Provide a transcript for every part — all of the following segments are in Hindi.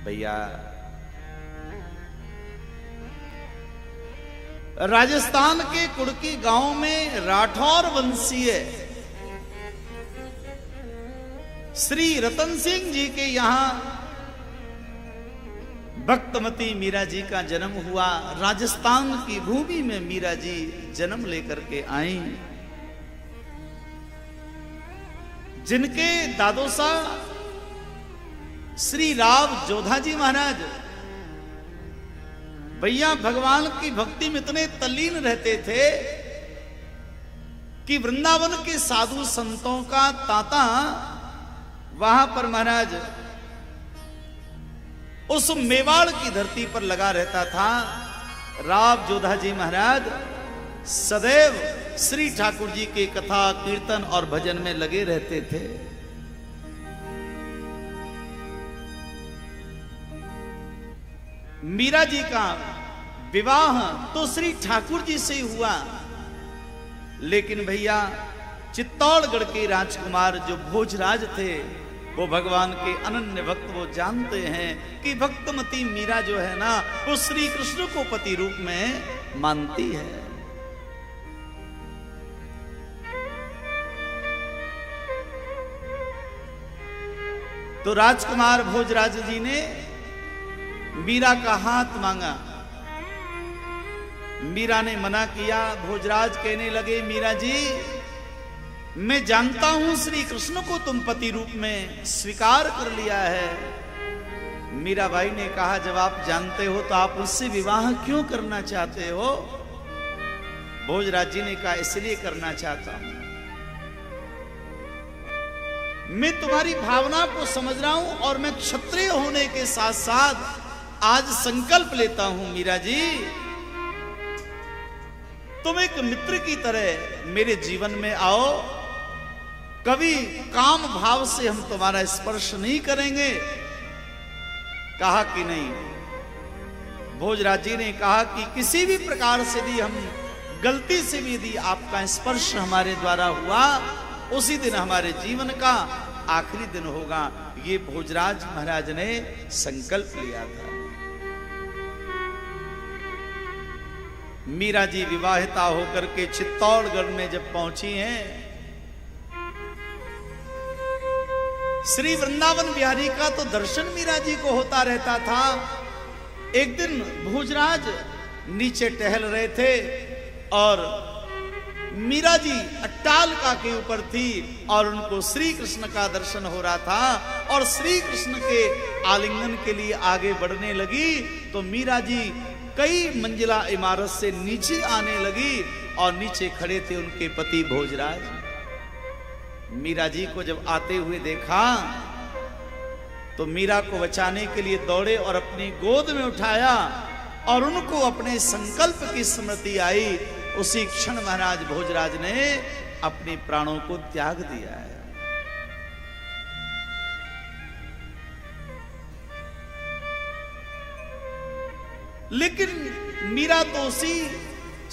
भैया राजस्थान के कुड़की गांव में राठौर वंशीय श्री रतन सिंह जी के यहां भक्तमती मीरा जी का जन्म हुआ। राजस्थान की भूमि में मीरा जी जन्म लेकर के आई, जिनके दादोसा श्री राव जोधा जी महाराज भैया भगवान की भक्ति में इतने तल्लीन रहते थे कि वृंदावन के साधु संतों का तांता वहां पर महाराज उस मेवाड़ की धरती पर लगा रहता था। राव जोधा जी महाराज सदैव श्री ठाकुर जी के कथा कीर्तन और भजन में लगे रहते थे। मीरा जी का विवाह तो श्री ठाकुर जी से हुआ, लेकिन भैया चित्तौड़गढ़ के राजकुमार जो भोजराज थे वो भगवान के अनन्य भक्त वो जानते हैं कि भक्तमती मीरा जो है ना वो श्री कृष्ण को पति रूप में मानती है। तो राजकुमार भोजराज जी ने मीरा का हाथ मांगा। मीरा ने मना किया। भोजराज कहने लगे, मीरा जी मैं जानता हूं श्री कृष्ण को तुम पति रूप में स्वीकार कर लिया है। मीराबाई ने कहा, जब आप जानते हो तो आप उससे विवाह क्यों करना चाहते हो? भोजराज जी ने कहा, इसलिए करना चाहता हूं, मैं तुम्हारी भावना को समझ रहा हूं और मैं क्षत्रिय होने के साथ साथ आज संकल्प लेता हूं मीरा जी, तुम एक मित्र की तरह मेरे जीवन में आओ, कभी काम भाव से हम तुम्हारा स्पर्श नहीं करेंगे। कहा कि नहीं। भोजराज जी ने कहा कि किसी भी प्रकार से भी हम गलती से भी यदि आपका स्पर्श हमारे द्वारा हुआ, उसी दिन हमारे जीवन का आखिरी दिन होगा। ये भोजराज महाराज ने संकल्प लिया था। मीरा जी विवाहिता होकर के चित्तौड़गढ़ में जब पहुंची हैं, श्री वृंदावन बिहारी का तो दर्शन मीरा जी को होता रहता था। एक दिन भोजराज नीचे टहल रहे थे और मीरा जी अट्टालिका के ऊपर थी और उनको श्री कृष्ण का दर्शन हो रहा था और श्री कृष्ण के आलिंगन के लिए आगे बढ़ने लगी तो मीरा जी कई मंजिला इमारत से नीचे आने लगी और नीचे खड़े थे उनके पति भोजराज। मीरा जी को जब आते हुए देखा तो मीरा को बचाने के लिए दौड़े और अपनी गोद में उठाया और उनको अपने संकल्प की स्मृति आई। उसी क्षण महाराज भोजराज ने अपने प्राणों को त्याग दिया है। लेकिन मीरा तो उसी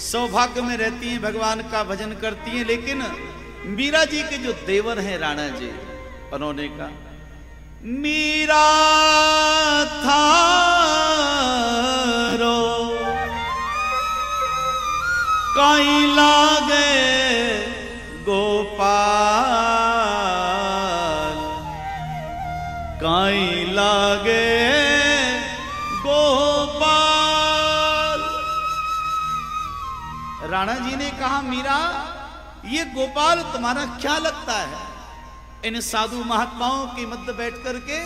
सौभाग्य में रहती हैं, भगवान का भजन करती हैं। लेकिन मीरा जी के जो देवर हैं राणा जी, उन्होंने कहा, मीरा थारो कहीं लागे गोपाल, कहीं लागे गोपाल। राणा जी ने कहा, मीरा ये गोपाल तुम्हारा क्या लगता है? इन साधु महात्माओं के मध्य बैठ करके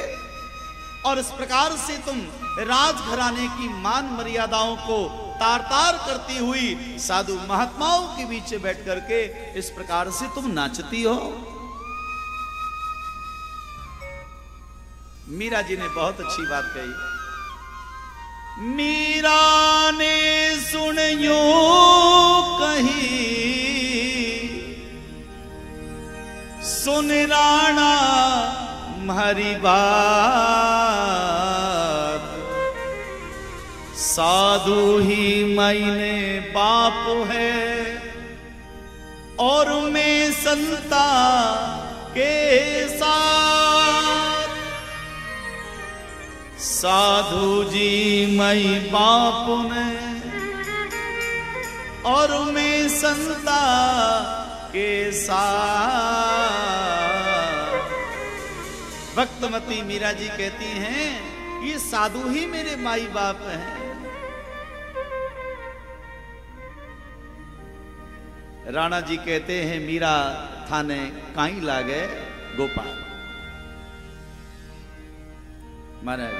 और इस प्रकार से तुम राजघराने की मान मर्यादाओं को तार तार करती हुई साधु महात्माओं के बीच बैठ करके इस प्रकार से तुम नाचती हो। मीरा जी ने बहुत अच्छी बात कही। मीरा ने सुनियो कही, सुन राणा हमारी बात, साधु ही मैंने बाप है और मैं संता के साथ साधु जी मई बाप ने और मैं संता के साथ। भक्तमती मीरा जी कहती हैं ये साधु ही मेरे माई बाप हैं। राणा जी कहते हैं मीरा थाने काई लागे गोपाल। महाराज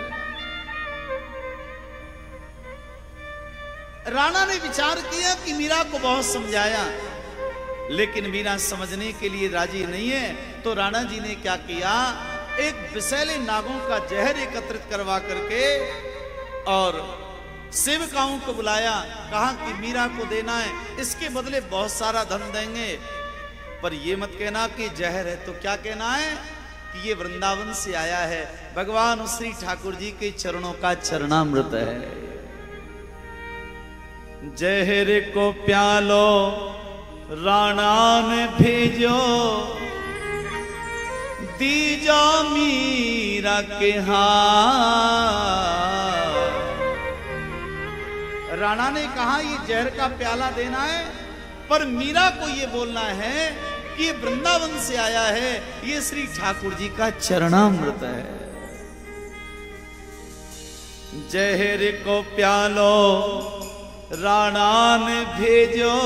राणा ने विचार किया कि मीरा को बहुत समझाया, लेकिन मीरा समझने के लिए राजी नहीं है। तो राणा जी ने क्या किया, एक विषैले नागों का जहर एकत्रित करवा करके और सेवकाओं को बुलाया, कहा कि मीरा को देना है, इसके बदले बहुत सारा धन देंगे, पर ये मत कहना कि जहर है। तो क्या कहना है कि ये वृंदावन से आया है, भगवान श्री ठाकुर जी के चरणों का चरणामृत है। जहर को प्यालो राणा ने भेजो, दीजो मीरा के हाथ। राणा ने कहा ये जहर का प्याला देना है, पर मीरा को ये बोलना है कि ये वृंदावन से आया है, ये श्री ठाकुर जी का चरणामृत है। जहर को प्यालो राणा ने भेजो,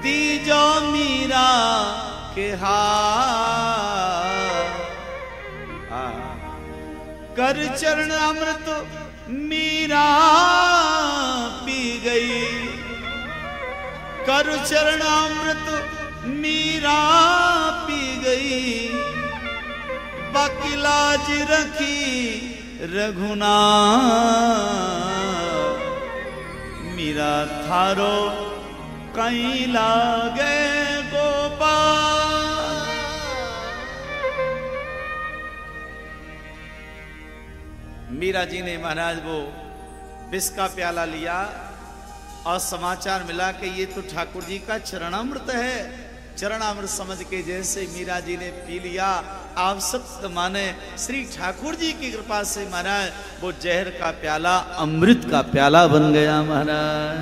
दीजो मीरा के हाथ। कर चरण अमृत मीरा पी गई, कर चरण अमृत मीरा पी गई, बाकी लाज रखी रघुनाथ। मीरा थारो कहीं लागे गोपाल। मीरा जी ने महाराज वो विष का प्याला लिया और समाचार मिला कि ये तो ठाकुर जी का चरणामृत है। चरणामृत समझ के जैसे मीरा जी ने पी लिया, आप सत्य माने श्री ठाकुर जी की कृपा से महाराज वो जहर का प्याला अमृत का प्याला बन गया। महाराज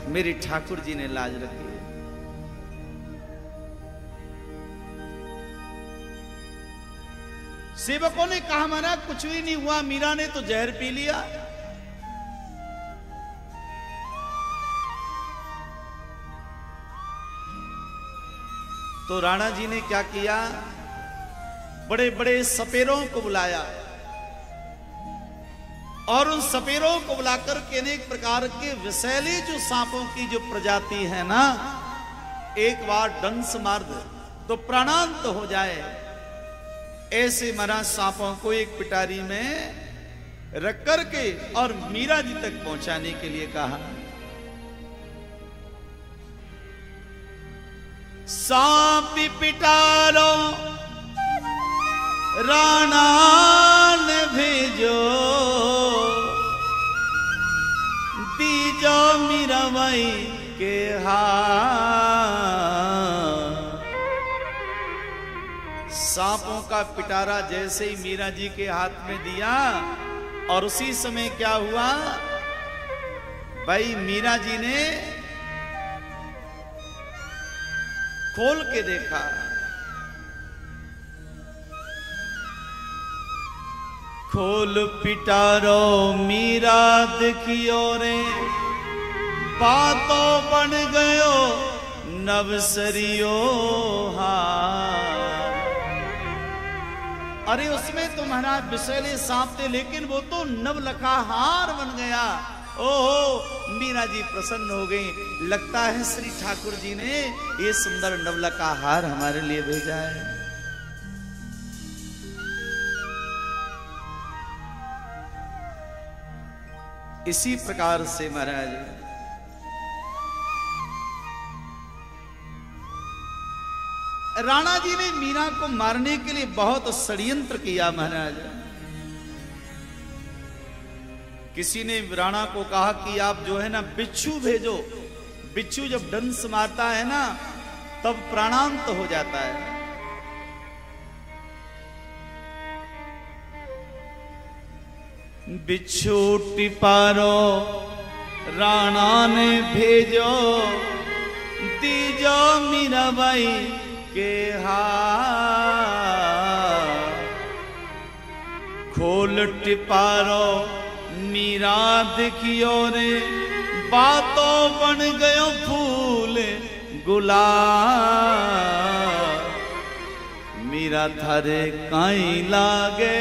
मेरे ठाकुर जी ने लाज रखी। सेवकों ने कहा महाराज कुछ भी नहीं हुआ, मीरा ने तो जहर पी लिया। तो राणा जी ने क्या किया, बड़े बड़े सपेरों को बुलाया और उन सपेरों को बुलाकर के अनेक प्रकार के विषैले जो सांपों की जो प्रजाति है ना, एक बार डंस मार दे तो प्राणांत हो जाए, ऐसे महाराज सांपों को एक पिटारी में रख करके और मीरा जी तक पहुंचाने के लिए कहा। सांप पिटारो राणा ने भेजो, दीजो मीरा बाई के हाथ। सांपों का पिटारा जैसे ही मीरा जी के हाथ में दिया और उसी समय क्या हुआ भाई, मीरा जी ने खोल के देखा, खोल पिटारो मीरा देखियो रे, बातों बन गयो नवसरियो हार। अरे उसमें तो महाराज विषैले सांप थे, लेकिन वो तो नवलखा हार बन गया। ओहो, मीरा जी प्रसन्न हो गई, लगता है श्री ठाकुर जी ने ये सुंदर नवलखा हार हमारे लिए भेजा है। इसी प्रकार से महाराज राणा जी ने मीरा को मारने के लिए बहुत षड्यंत्र किया। महाराज किसी ने राणा को कहा कि आप जो है ना बिच्छू भेजो, बिच्छू जब डंस मारता है ना तब प्राणांत हो जाता है। बिच्छू टिपारो राणा ने भेजो, दीजो मीराबाई के हाथ। खोल टिपारो मीरा देखियो रे, बातों बन गयो फूल गुलाब। मीरा थारे काई लागे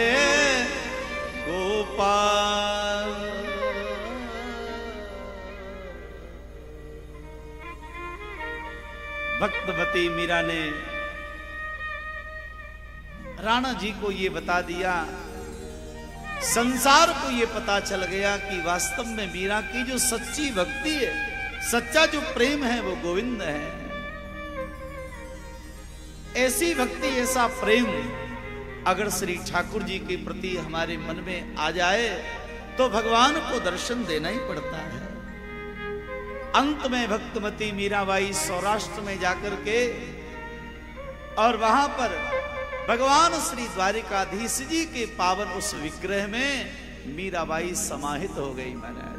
गोपाल। भक्तवती मीरा ने राणा जी को ये बता दिया, संसार को ये पता चल गया कि वास्तव में मीरा की जो सच्ची भक्ति है, सच्चा जो प्रेम है वो गोविंद है। ऐसी भक्ति, ऐसा प्रेम अगर श्री ठाकुर जी के प्रति हमारे मन में आ जाए तो भगवान को दर्शन देना ही पड़ता है। अंत में भक्तमती मीराबाई सौराष्ट्र में जाकर के और वहां पर भगवान श्री द्वारिकाधीश जी के पावन उस विग्रह में मीराबाई समाहित हो गई। मैंने